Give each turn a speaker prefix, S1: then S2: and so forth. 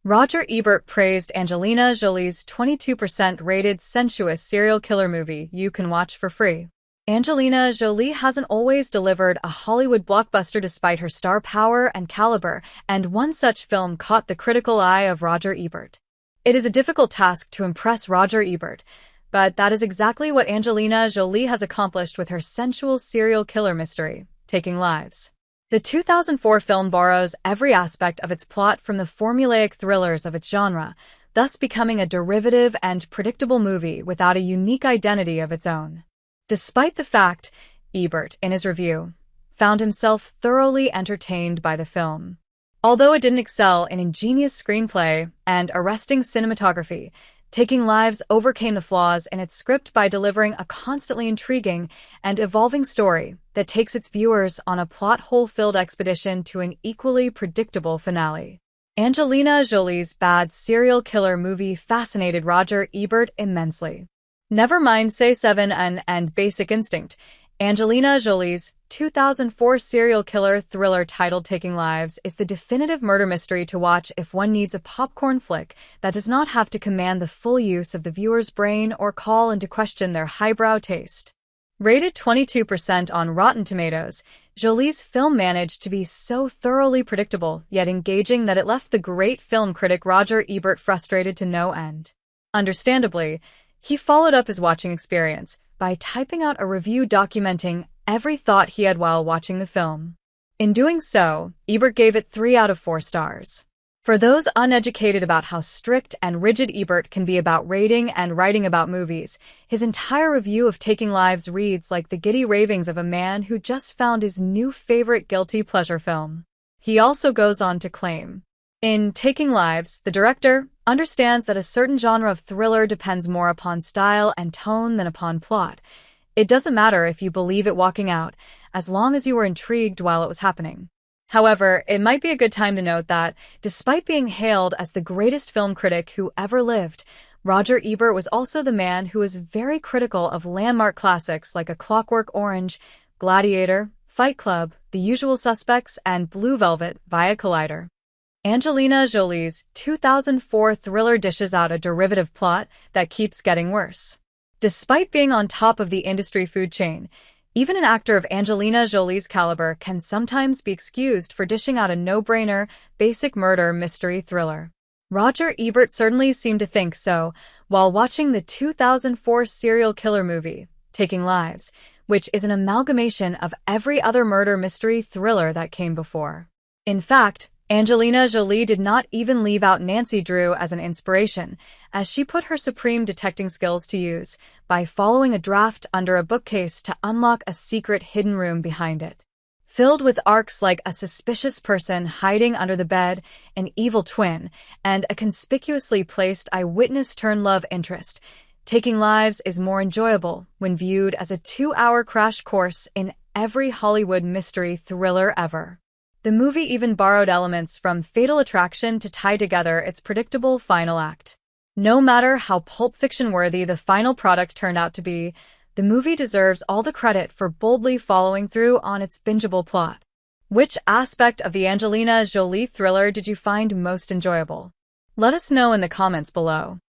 S1: Roger Ebert praised Angelina Jolie's 22% rated Sensuous serial killer movie you can watch for free. Angelina Jolie hasn't always delivered a Hollywood blockbuster despite her star power and caliber, and one such film caught the critical eye of Roger Ebert. It is a difficult task to impress Roger Ebert, but that is exactly what Angelina Jolie has accomplished with her sensual serial killer mystery, Taking Lives. The 2004 film borrows every aspect of its plot from the formulaic thrillers of its genre, thus becoming a derivative and predictable movie without a unique identity of its own. Despite the fact, Ebert, in his review, found himself thoroughly entertained by the film. Although it didn't excel in ingenious screenplay and arresting cinematography, Taking Lives overcame the flaws in its script by delivering a constantly intriguing and evolving story that takes its viewers on a plot hole-filled expedition to an equally predictable finale. Angelina Jolie's bad serial killer movie fascinated Roger Ebert immensely. Never mind Say Seven and Basic Instinct, Angelina Jolie's 2004 serial killer thriller titled Taking Lives is the definitive murder mystery to watch if one needs a popcorn flick that does not have to command the full use of the viewer's brain or call into question their highbrow taste. Rated 22% on Rotten Tomatoes, Jolie's film managed to be so thoroughly predictable yet engaging that it left the great film critic Roger Ebert frustrated to no end. Understandably, he followed up his watching experience by typing out a review documenting every thought he had while watching the film. In doing so, Ebert gave it 3 out of 4 stars. For those uneducated about how strict and rigid Ebert can be about rating and writing about movies, his entire review of Taking Lives reads like the giddy ravings of a man who just found his new favorite guilty pleasure film. He also goes on to claim, in Taking Lives, the director understands that a certain genre of thriller depends more upon style and tone than upon plot. It doesn't matter if you believe it walking out, as long as you were intrigued while it was happening. However, it might be a good time to note that, despite being hailed as the greatest film critic who ever lived, Roger Ebert was also the man who was very critical of landmark classics like A Clockwork Orange, Gladiator, Fight Club, The Usual Suspects, and Blue Velvet via Collider. Angelina Jolie's 2004 thriller dishes out a derivative plot that keeps getting worse. Despite being on top of the industry food chain, even an actor of Angelina Jolie's caliber can sometimes be excused for dishing out a no-brainer, basic murder mystery thriller. Roger Ebert certainly seemed to think so while watching the 2004 serial killer movie, Taking Lives, which is an amalgamation of every other murder mystery thriller that came before. In fact, Angelina Jolie did not even leave out Nancy Drew as an inspiration, as she put her supreme detecting skills to use by following a draft under a bookcase to unlock a secret hidden room behind it. Filled with arcs like a suspicious person hiding under the bed, an evil twin, and a conspicuously placed eyewitness-turned-love interest, Taking Lives is more enjoyable when viewed as a 2-hour crash course in every Hollywood mystery thriller ever. The movie even borrowed elements from Fatal Attraction to tie together its predictable final act. No matter how Pulp Fiction-worthy the final product turned out to be, the movie deserves all the credit for boldly following through on its bingeable plot. Which aspect of the Angelina Jolie thriller did you find most enjoyable? Let us know in the comments below.